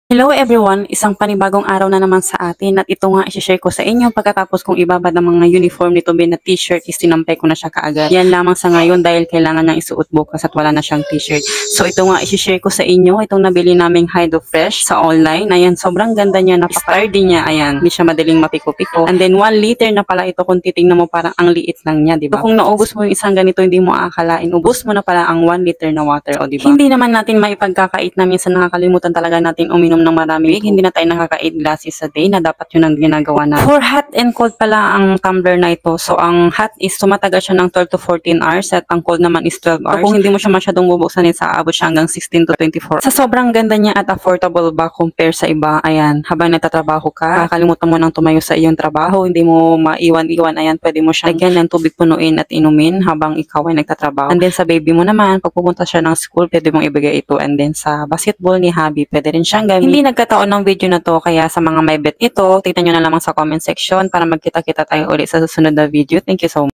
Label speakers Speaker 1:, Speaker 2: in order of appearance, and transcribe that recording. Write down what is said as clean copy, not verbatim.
Speaker 1: Hello everyone! Isang panibagong araw na naman sa atin at ito nga i-share ko sa inyo pagkatapos kong ibabad ng mga uniform nito Ben na t-shirt is tinampay ko na siya kaagad. Yan lamang sa ngayon dahil kailangan niyang isuot bukas at wala na siyang t-shirt. So ito nga i-share ko sa inyo itong nabili naming Hydro Fresh sa online. Ayan, sobrang ganda niya, napaka-sturdy niya. Ayan, hindi siya madaling mapiko-piko. And then 1 liter na pala ito kung titingnan mo parang ang liit lang niya, diba? So kung naubos mo yung isang ganito hindi mo aakalain, ubos mo na pala ang 1 liter na water, o diba? Hindi naman natin maipagkakait na minsan nakakalimutan talaga natin uminom ng marami. Hindi na tayo nakaka-8 glasses a day na dapat yun ang ginagawa na. For hot and cold pala ang tumbler na ito. So ang hot is tumatagal siya ng 12 to 14 hours at ang cold naman is 12 hours. So, kung hindi mo siya masyadong bubuksan sa abot siya hanggang 16 to 24. Sa sobrang ganda niya at affordable ba compare sa iba, ayan, habang nagtatrabaho ka, kakalimutan mo nang tumayo sa iyong trabaho, hindi mo maiwan-iwan, ayan, pwede mo siya lagyan ng tubig punuin at inumin habang ikaw ay nagtatrabaho. And then sa baby mo naman, pag pupunta siya ng school, pwede mong ibigay ito. And then sa basketball ni hubby, pwede rin siyang gamit. Hindi nagkataon ng video na to, kaya sa mga may bet ito, tignan nyo na lamang sa comment section para magkita-kita tayo ulit sa susunod na video. Thank you so much.